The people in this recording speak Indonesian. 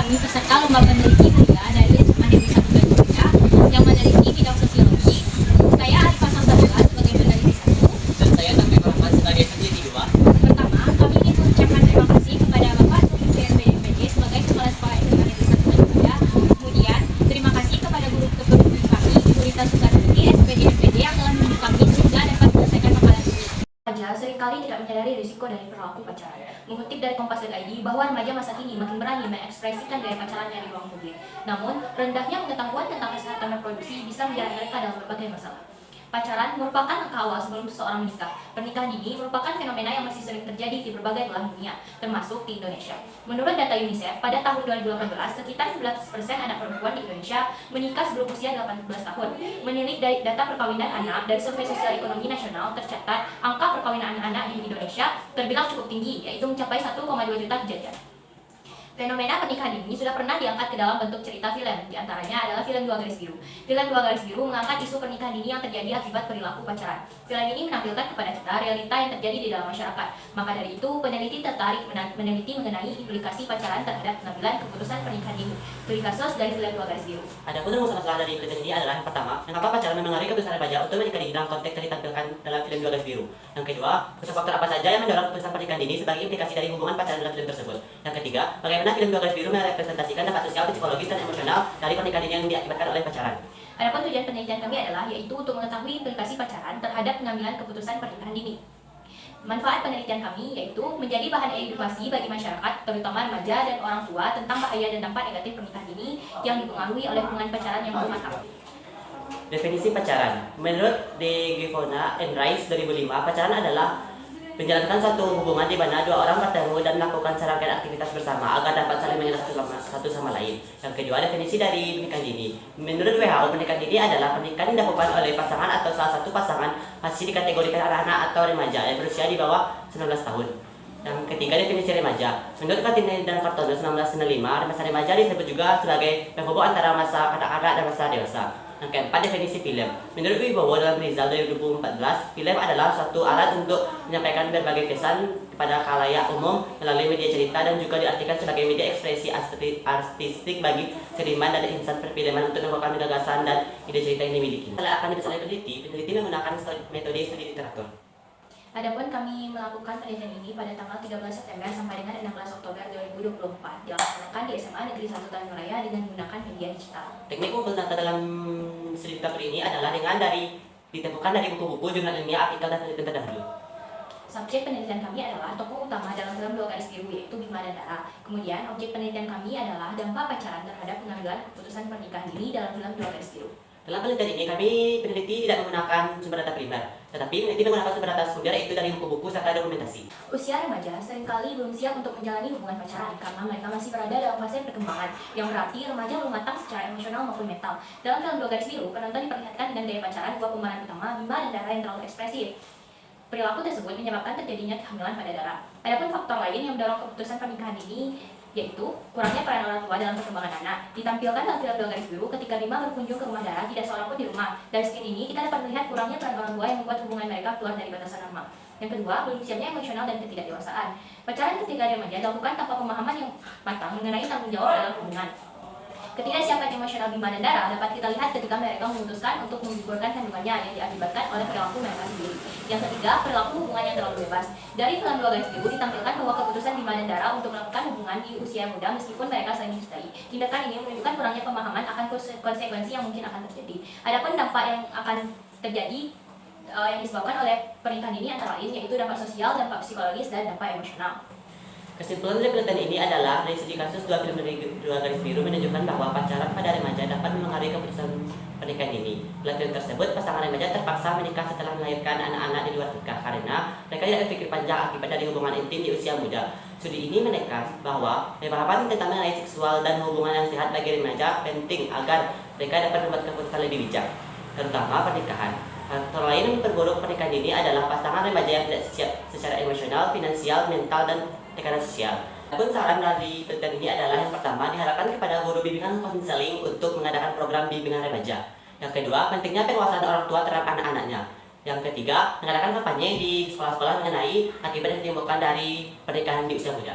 kami peserta lomba peneliti muda dari SMA Negeri 1 Jogja yang meneliti bidang sosiologi. Saya Arifah Samsadula sebagai peneliti 1. Dan saya Taufik Rahman sebagai peneliti 2. Pertama, kami ingin mengucapkan terima kasih kepada Bapak Sukil PSBDPD sebagai Kepala Sekolah SMA Negeri 1 Jogja. Kemudian, terima kasih kepada guru kepemimpinan kami, Ibu Rita Sukarti, SPDMPD yang telah menunjuk kami sehingga dapat menyelesaikan makalah ini. Remaja seringkali tidak menyadari risiko dari perilaku pacaran. Mengutip dari Kompas.id bahwa remaja masa kini makin berani mengekspresikan gaya pacarannya di ruang publik. Namun, rendahnya pengetahuan tentang kesehatan reproduksi bisa menjerat mereka dalam berbagai masalah. Pacaran merupakan langkah awal sebelum seseorang menikah. Pernikahan dini merupakan fenomena yang masih sering terjadi di berbagai belahan dunia, termasuk di Indonesia. Menurut data UNICEF, pada tahun 2018, sekitar 11% anak perempuan di Indonesia menikah sebelum usia 18 tahun. Menilik dari data perkawinan anak dari Survei Sosial Ekonomi Nasional, tercatat angka perkawinan anak-anak di Indonesia terbilang cukup tinggi, yaitu mencapai 1,2 juta kejadian. Fenomena pernikahan dini sudah pernah diangkat ke dalam bentuk cerita film, diantaranya adalah film Dua Garis Biru. Film Dua Garis Biru mengangkat isu pernikahan dini yang terjadi akibat perilaku pacaran. Film ini menampilkan kepada kita realita yang terjadi di dalam masyarakat. Maka dari itu, peneliti tertarik meneliti mengenai implikasi pacaran terhadap pengambilan keputusan pernikahan dini. Studi kasus dari film Dua Garis Biru. Adapun rumus masalah dari penelitian ini adalah yang pertama, mengapa pacaran mempengaruhi keputusan remaja untuk menikah dini dalam konteks yang ditampilkan dalam film Dua Garis Biru. Yang kedua, faktor apa saja yang mendorong keputusan pernikahan dini sebagai implikasi dari hubungan pacaran dalam film tersebut. Yang ketiga, bagaimana film Dua Garis Biru merepresentasikan dampak sosial, psikologis, dan emosional dari pernikahan dini yang diakibatkan oleh pacaran. Adapun tujuan penelitian kami adalah yaitu untuk mengetahui implikasi pacaran terhadap pengambilan keputusan pernikahan dini. Manfaat penelitian kami yaitu menjadi bahan edukasi bagi masyarakat, terutama remaja dan orang tua tentang bahaya dan dampak negatif pernikahan dini yang dipengaruhi oleh hubungan pacaran yang belum matang. Definisi pacaran. Menurut De Givona and Rice 2005, pacaran adalah menjalankan suatu hubungan di mana dua orang bertemu dan melakukan serangkaian aktivitas bersama agar dapat saling mengenal satu sama lain. Yang kedua, definisi dari pernikahan dini. Menurut WHO, pernikahan dini adalah pernikahan yang dilakukan oleh pasangan atau salah satu pasangan masih dikategorikan anak-anak atau remaja yang berusia di bawah 19 tahun. Yang ketiga, definisi remaja. Menurut Kartini dan Kartono 1995, masa remaja disebut juga sebagai penghubung antara masa kanak-kanak dan masa dewasa. Yang keempat, definisi film. Menurut Wibowo dalam Rizal 2014, film adalah suatu alat untuk menyampaikan berbagai pesan kepada khalayak umum melalui media cerita dan juga diartikan sebagai media ekspresi artistik bagi seniman dan insan perfilman untuk mengungkapkan gagasan dan ide cerita yang dimiliki. Setelah akan dibahas oleh peneliti menggunakan metode studi literatur. Adapun kami melakukan penelitian ini pada tanggal 13 September sampai dengan 16 Oktober 2024 dilaksanakan di SMA Negeri 1 Tanjung Raya dengan menggunakan media digital. Teknik mengumpul data dalam studi literatur ini adalah dengan ditemukan dari buku-buku, jurnal ilmiah, artikel, dan penelitian terdahulu. Subjek penelitian kami adalah tokoh utama dalam film Dua Garis Biru yaitu Bima dan Dara. Kemudian objek penelitian kami adalah dampak pacaran terhadap pengambilan keputusan pernikahan dini dalam film Dua Garis Biru. Dalam penelitian ini, kami peneliti tidak menggunakan sumber data primer, tetapi peneliti menggunakan sumber data sekunder yaitu dari buku-buku serta dokumentasi. Usia remaja seringkali belum siap untuk menjalani hubungan pacaran karena mereka masih berada dalam fase perkembangan, yang berarti remaja belum matang secara emosional maupun mental. Dalam film Dua Garis Biru, penonton diperlihatkan dengan gaya pacaran dua pemeran utama, Bima dan Dara, yang terlalu ekspresif. Perilaku tersebut menyebabkan terjadinya kehamilan pada Dara. Adapun faktor lain yang mendorong keputusan pernikahan ini yaitu kurangnya peran orang tua dalam perkembangan anak. Ditampilkan dalam film Dua Garis Biru ketika Bima berkunjung ke rumah Dara, tidak seorang pun di rumah. Dari scene ini kita dapat melihat kurangnya peran orang tua yang membuat hubungan mereka keluar dari batasan normal. Yang kedua, belum siapnya emosional dan ketidakdewasaan. Pacaran ketika remaja dilakukan tanpa pemahaman yang matang mengenai tanggung jawab dalam hubungan. Ketidaksiapan emosional Bima dan Dara dapat kita lihat ketika mereka memutuskan untuk menggugurkan kandungannya yang diakibatkan oleh perilaku mereka sendiri. Yang ketiga, perilaku hubungan yang terlalu bebas. Dari film Dua Garis Biru ditampilkan bahwa keputusan Bima dan Dara untuk melakukan hubungan di usia muda meskipun mereka saling mencintai. Tindakan ini menunjukkan kurangnya pemahaman akan konsekuensi yang mungkin akan terjadi. Adapun dampak yang akan terjadi yang disebabkan oleh pernikahan ini antara lain yaitu dampak sosial, dampak psikologis, dan dampak emosional. Kesimpulan dari penelitian ini adalah dari studi kasus dua film dari Dua Garis Biru menunjukkan bahwa pacaran pada remaja dapat mempengaruhi keputusan pernikahan dini. Dalam film tersebut, pasangan remaja terpaksa menikah setelah melahirkan anak-anak di luar nikah karena mereka tidak berpikir panjang akibat dari hubungan intim di usia muda. Studi ini menekan bahwa pemahaman tentang mengenai seksual dan hubungan yang sehat bagi remaja penting agar mereka dapat membuat keputusan lebih bijak, terutama pernikahan. Faktor lain yang memperburuk pernikahan dini adalah pasangan remaja yang tidak siap secara emosional, finansial, mental, dan tekanan sosial. Adapun saran dari penelitian ini adalah yang pertama, diharapkan kepada guru bimbingan konseling untuk mengadakan program bimbingan remaja. Yang kedua, pentingnya penguasaan orang tua terhadap anak-anaknya. Yang ketiga, mengadakan kampanye di sekolah-sekolah mengenai akibat yang ditimbulkan dari pernikahan di usia muda.